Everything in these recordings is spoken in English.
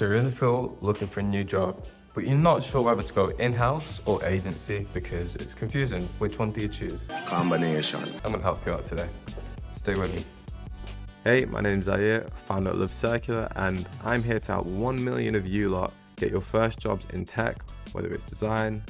So you're in the field looking for a new job, but you're not sure whether to go in-house or agency because it's confusing. Which one do you choose? Combination. I'm gonna help you out today. Stay with me. Hey, my name's Zaire, founder of Love Circular, and I'm here to help 1 million of you lot get your first jobs in tech, whether it's design,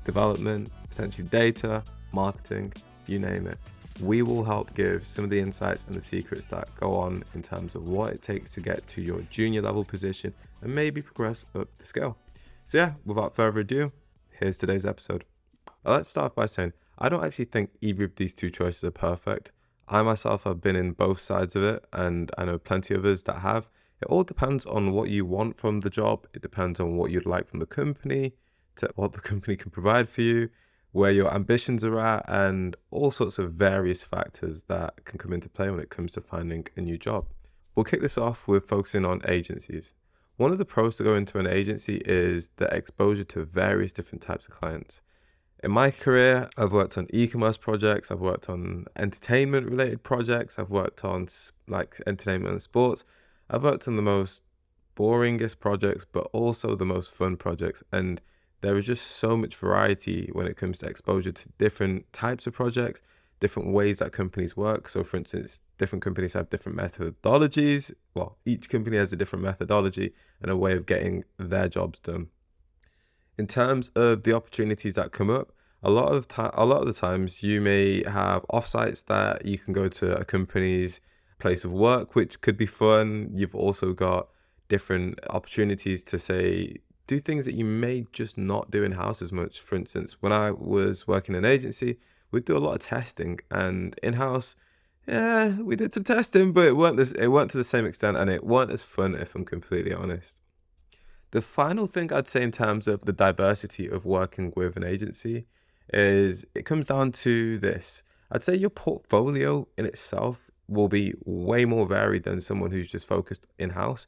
development, potentially data, marketing, you name it. We will help give some of the insights and the secrets that go on in terms of what it takes to get to your junior level position and maybe progress up the scale. So yeah, without further ado, here's today's episode. Let's start by saying, I don't actually think either of these two choices are perfect. I myself have been in both sides of it, and I know plenty of others that have. It all depends on what you want from the job. It depends on what you'd like from the company, to what the company can provide for you, where your ambitions are at, and all sorts of various factors that can come into play when it comes to finding a new job. We'll kick this off with focusing on agencies. One of the pros to go into an agency is the exposure to various different types of clients. In my career, I've worked on e-commerce projects, I've worked on entertainment related projects, I've worked on like entertainment and sports. I've worked on the most boringest projects, but also the most fun projects. And there is just so much variety when it comes to exposure to different types of projects, different ways that companies work. So for instance, different companies have different methodologies. Well, each company has a different methodology and a way of getting their jobs done. In terms of the opportunities that come up, a lot of the times you may have offsites that you can go to a company's place of work, which could be fun. You've also got different opportunities to say, do things that you may just not do in-house as much. For instance, when I was working in an agency, we'd do a lot of testing, and in-house, yeah, we did some testing, but it weren't to the same extent, and it weren't as fun, if I'm completely honest. The final thing I'd say in terms of the diversity of working with an agency is it comes down to this. I'd say your portfolio in itself will be way more varied than someone who's just focused in-house.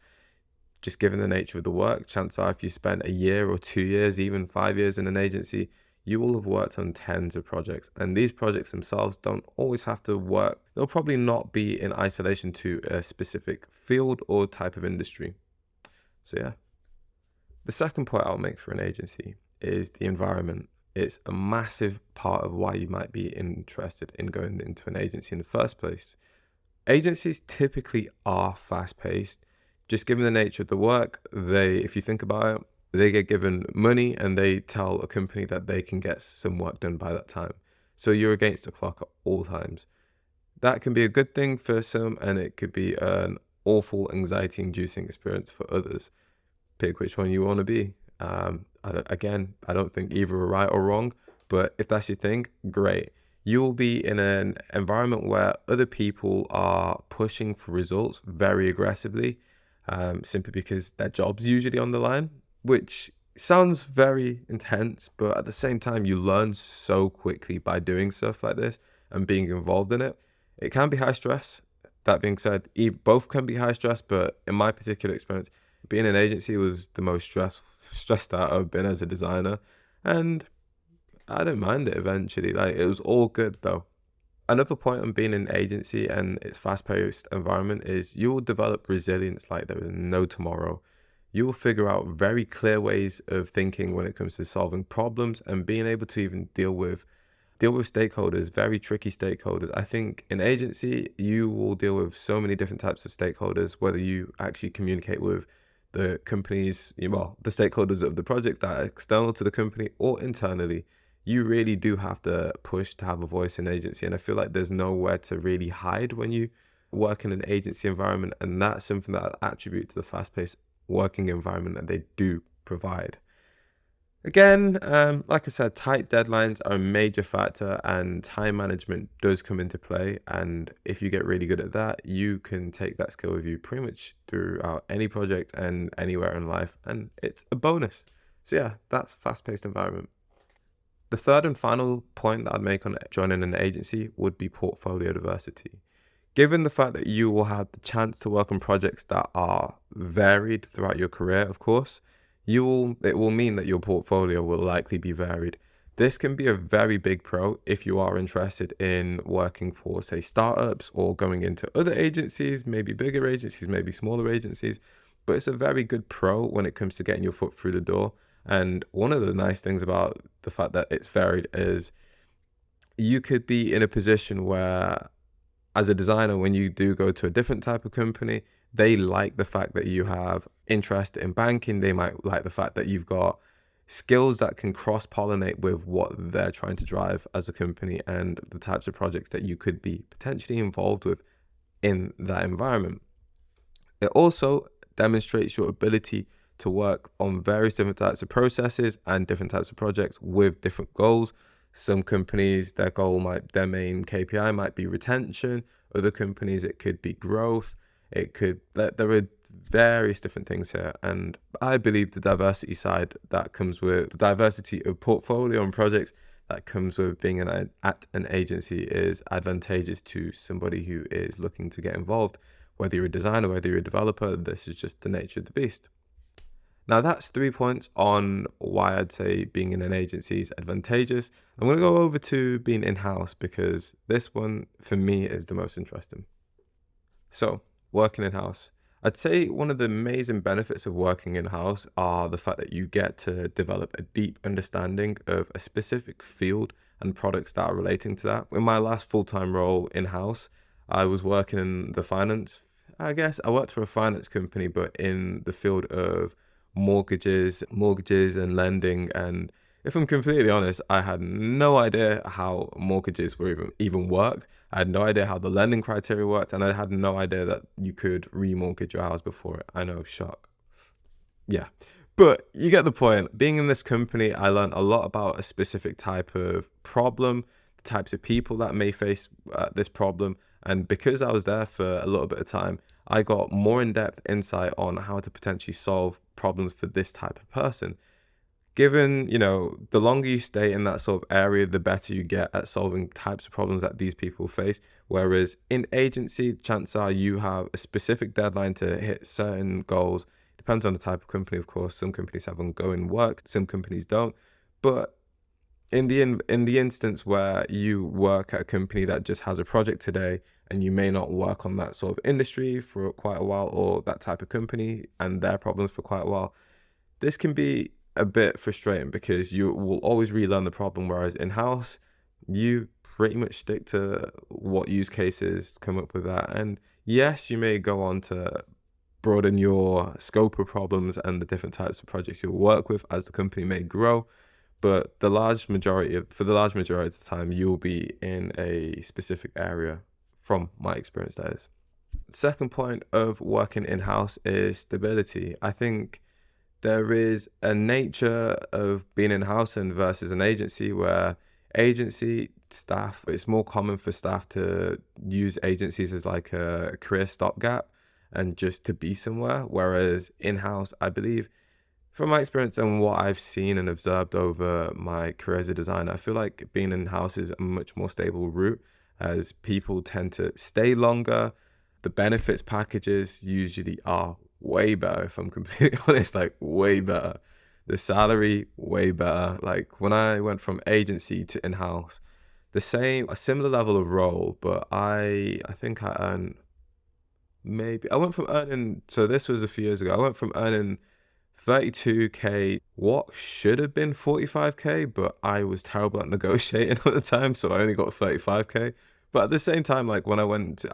Just given the nature of the work, chances are if you spent a year or 2 years, even 5 years in an agency, you will have worked on tens of projects. And these projects themselves don't always have to work. They'll probably not be in isolation to a specific field or type of industry. So yeah. The second point I'll make for an agency is the environment. It's a massive part of why you might be interested in going into an agency in the first place. Agencies typically are fast-paced. Just given the nature of the work, if you think about it, they get given money and they tell a company that they can get some work done by that time. So you're against the clock at all times. That can be a good thing for some, and it could be an awful anxiety-inducing experience for others. Pick which one you want to be. I don't think either are right or wrong, but if that's your thing, great. You will be in an environment where other people are pushing for results very aggressively, simply because their job's usually on the line, which sounds very intense, but at the same time, you learn so quickly by doing stuff like this and being involved in it. It can be high stress. That being said, both can be high stress, but in my particular experience, being an agency was the most stressed out I've been as a designer, and I didn't mind it eventually. Like, it was all good though. Another point on being an agency and its fast-paced environment is you will develop resilience like there is no tomorrow. You will figure out very clear ways of thinking when it comes to solving problems and being able to even deal with stakeholders, very tricky stakeholders. I think in agency, you will deal with so many different types of stakeholders, whether you actually communicate with the companies, the stakeholders of the project that are external to the company or internally. You really do have to push to have a voice in agency. And I feel like there's nowhere to really hide when you work in an agency environment. And that's something that I attribute to the fast-paced working environment that they do provide. Again, like I said, tight deadlines are a major factor and time management does come into play. And if you get really good at that, you can take that skill with you pretty much throughout any project and anywhere in life. And it's a bonus. So yeah, that's fast-paced environment. The third and final point that I'd make on joining an agency would be portfolio diversity. Given the fact that you will have the chance to work on projects that are varied throughout your career, of course, it will mean that your portfolio will likely be varied. This can be a very big pro if you are interested in working for, say, startups or going into other agencies, maybe bigger agencies, maybe smaller agencies. but it's a very good pro when it comes to getting your foot through the door. And one of the nice things about the fact that it's varied is you could be in a position where, as a designer, when you do go to a different type of company, they like the fact that you have interest in banking. They might like the fact that you've got skills that can cross-pollinate with what they're trying to drive as a company and the types of projects that you could be potentially involved with in that environment. It also demonstrates your ability to work on various different types of processes and different types of projects with different goals. Some companies, their main KPI might be retention. Other companies, it could be growth. There are various different things here. And I believe the diversity side that comes with the diversity of portfolio and projects that comes with being at an agency is advantageous to somebody who is looking to get involved. Whether you're a designer, whether you're a developer, this is just the nature of the beast. Now that's 3 points on why I'd say being in an agency is advantageous. I'm going to go over to being in-house because this one for me is the most interesting. So working in-house. I'd say one of the amazing benefits of working in-house are the fact that you get to develop a deep understanding of a specific field and products that are relating to that. In my last full-time role in-house, I was working in the finance. I worked for a finance company, but in the field of mortgages and lending. And if I'm completely honest, I had no idea how mortgages were even worked. I had no idea how the lending criteria worked, and I had no idea that you could remortgage your house before it. I know, shock. Yeah, but you get the point. Being in this company, I learned a lot about a specific type of problem, the types of people that may face this problem. And because I was there for a little bit of time, I got more in-depth insight on how to potentially solve problems for this type of person. Given, the longer you stay in that sort of area, the better you get at solving types of problems that these people face. Whereas in agency, chances are you have a specific deadline to hit certain goals. Depends on the type of company, of course. Some companies have ongoing work, some companies don't. But in the instance where you work at a company that just has a project today and you may not work on that sort of industry for quite a while, or that type of company and their problems for quite a while, this can be a bit frustrating because you will always relearn the problem, whereas in-house, you pretty much stick to what use cases come up with that. And yes, you may go on to broaden your scope of problems and the different types of projects you'll work with as the company may grow. But for the large majority of the time, you'll be in a specific area, from my experience, that is. Second point of working in-house is stability. I think there is a nature of being in-house and versus an agency where agency staff, it's more common for staff to use agencies as like a career stopgap and just to be somewhere. Whereas in-house, I believe, from my experience and what I've seen and observed over my career as a designer, I feel like being in-house is a much more stable route as people tend to stay longer. The benefits packages usually are way better, if I'm completely honest, like way better. The salary, way better. Like when I went from agency to in-house, a similar level of role, but I think I earned so this was a few years ago, I went from earning 32k, what should have been 45k, but I was terrible at negotiating at the time, so I only got 35k. But at the same time, like when I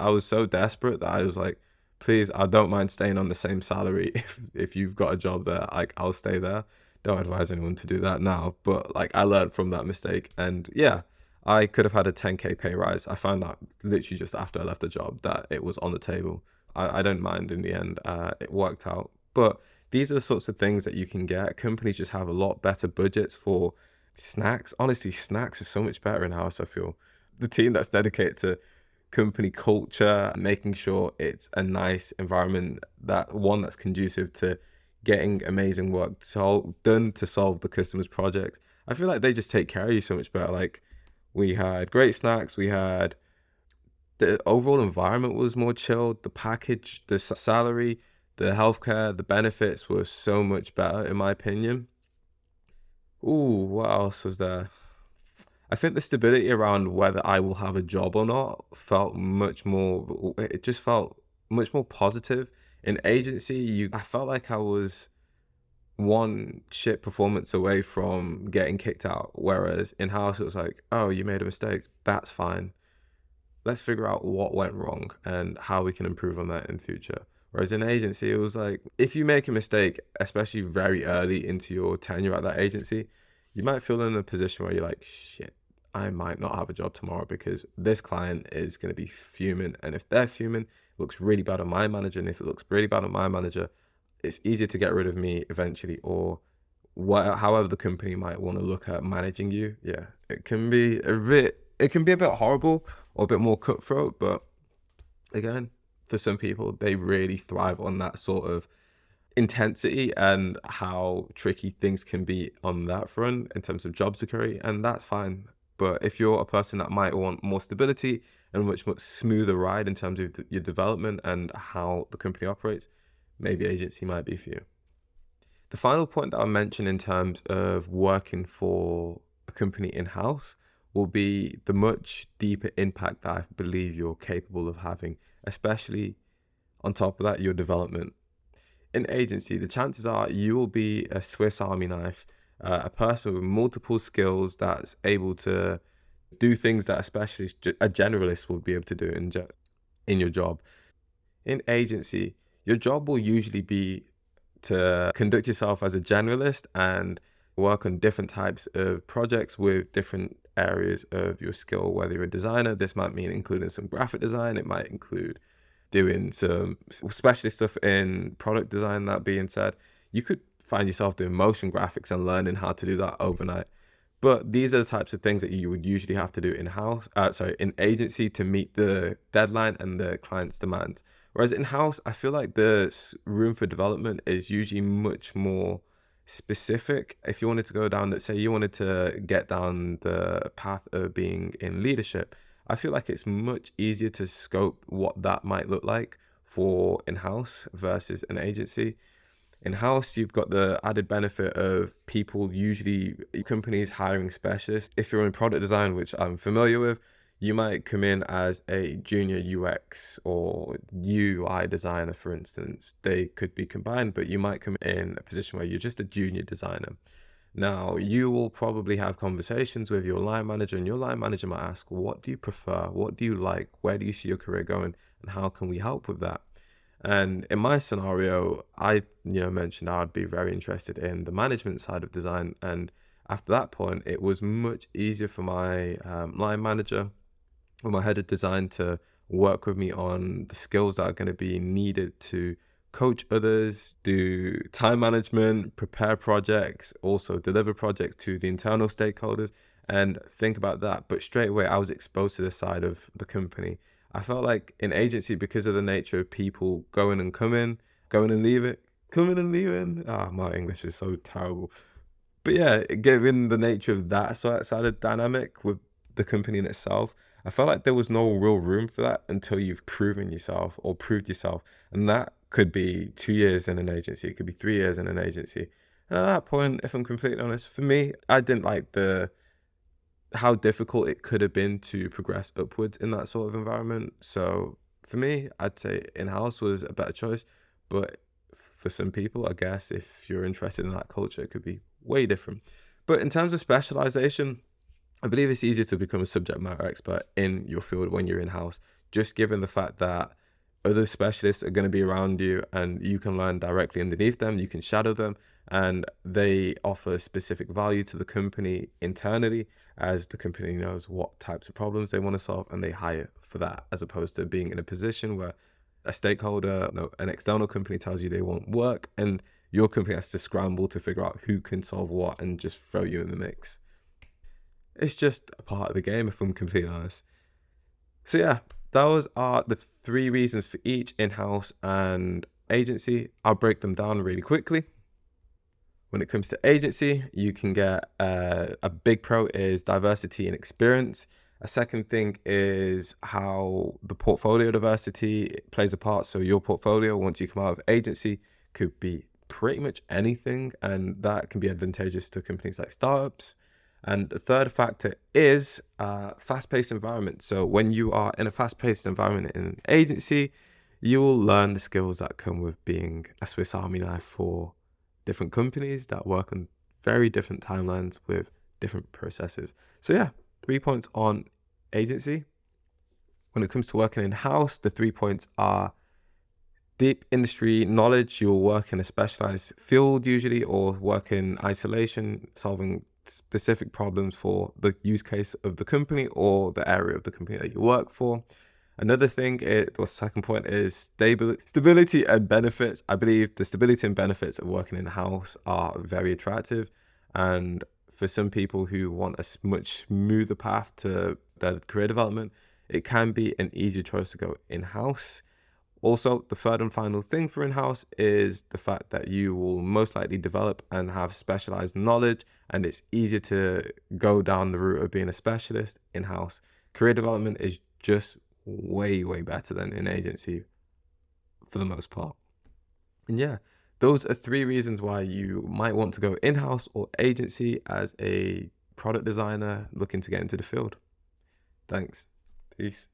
was so desperate that I was like, please, I don't mind staying on the same salary. If you've got a job there, like I'll stay there. Don't advise anyone to do that now, but like I learned from that mistake. And yeah, I could have had a 10k pay rise. I found out literally just after I left the job that it was on the table. I don't mind in the end. It worked out. But these are the sorts of things that you can get. Companies just have a lot better budgets for snacks. Honestly, snacks are so much better in-house, I feel. The team that's dedicated to company culture, making sure it's a nice environment, that's conducive to getting amazing work done to solve the customer's projects. I feel like they just take care of you so much better. Like we had great snacks, the overall environment was more chilled, the package, the salary, the healthcare, the benefits were so much better in my opinion. Ooh, what else was there? I think the stability around whether I will have a job or not it just felt much more positive In agency, I felt like I was one shit performance away from getting kicked out. Whereas in-house, it was like, oh, you made a mistake. That's fine. Let's figure out what went wrong and how we can improve on that in future. Whereas in agency, it was like, if you make a mistake, especially very early into your tenure at that agency, you might feel in a position where you're like, shit, I might not have a job tomorrow because this client is going to be fuming. And if they're fuming, it looks really bad on my manager. And if it looks really bad on my manager, it's easier to get rid of me eventually, or however the company might want to look at managing you. Yeah, it can be a bit horrible or a bit more cutthroat, but again, for some people, they really thrive on that sort of intensity and how tricky things can be on that front in terms of job security, and that's fine. But if you're a person that might want more stability and much smoother ride in terms of your development and how the company operates, maybe agency might be for you. The final point that I'll mention in terms of working for a company in-house will be the much deeper impact that I believe you're capable of having, especially on top of that, your development. In agency, the chances are you will be a Swiss Army knife, a person with multiple skills that's able to do things that especially a generalist would be able to do in your job. In agency, your job will usually be to conduct yourself as a generalist and work on different types of projects with different areas of your skill. Whether you're a designer, this might mean including some graphic design. It might include doing some specialist stuff in product design. That being said, you could find yourself doing motion graphics and learning how to do that overnight. But these are the types of things that you would usually have to do in agency to meet the deadline and the client's demands. Whereas in-house, I feel like the room for development is usually much more specific. If you wanted to go down, let's say you wanted to get down the path of being in leadership, I feel like it's much easier to scope what that might look like for in-house versus an agency. In-house, you've got the added benefit of companies hiring specialists. If you're in product design, which I'm familiar with, you might come in as a junior UX or UI designer, for instance. They could be combined, but you might come in a position where you're just a junior designer. Now, you will probably have conversations with your line manager, and your line manager might ask, what do you prefer? What do you like? Where do you see your career going? And how can we help with that? And in my scenario, I mentioned I'd be very interested in the management side of design. And after that point, it was much easier for my line manager or my head of design to work with me on the skills that are going to be needed to coach others, do time management, prepare projects, also deliver projects to the internal stakeholders, and think about that. But straight away, I was exposed to this side of the company. I felt like in agency, because of the nature of people going and coming, going and leaving, coming and leaving. My English is so terrible. But yeah, given the nature of that side of dynamic with the company in itself, I felt like there was no real room for that until you've proven yourself or proved yourself. And that could be 2 years in an agency. It could be 3 years in an agency. And at that point, if I'm completely honest, for me, I didn't like how difficult it could have been to progress upwards in that sort of environment. So for me, I'd say in-house was a better choice. But for some people, I guess, if you're interested in that culture, it could be way different. But in terms of specialization, I believe it's easier to become a subject matter expert in your field when you're in-house, just given the fact that other specialists are going to be around you and you can learn directly underneath them, you can shadow them, and they offer specific value to the company internally as the company knows what types of problems they want to solve and they hire for that, as opposed to being in a position where a stakeholder, an external company tells you they want work and your company has to scramble to figure out who can solve what and just throw you in the mix. It's just a part of the game, if I'm completely honest. So yeah, those are the 3 reasons for each in-house and agency. I'll break them down really quickly. When it comes to agency, you can get a big pro is diversity and experience. A second thing is how the portfolio diversity plays a part. So your portfolio, once you come out of agency, could be pretty much anything, and that can be advantageous to companies like startups. And the third factor is fast-paced environment. So when you are in a fast-paced environment in an agency, You will learn the skills that come with being a Swiss Army knife for different companies that work on very different timelines with different processes. So yeah, 3 points on agency. When it comes to working in-house, the 3 points are deep industry knowledge. You'll work in a specialized field usually, or work in isolation, solving specific problems for the use case of the company or the area of the company that you work for. Another thing, the second point is stability and benefits. I believe the stability and benefits of working in-house are very attractive. And for some people who want a much smoother path to their career development, it can be an easier choice to go in-house. Also, the third and final thing for in-house is the fact that you will most likely develop and have specialized knowledge, and it's easier to go down the route of being a specialist in-house. Career development is just way better than in agency for the most part. And yeah, those are 3 reasons why you might want to go in-house or agency as a product designer looking to get into the field. Thanks. Peace.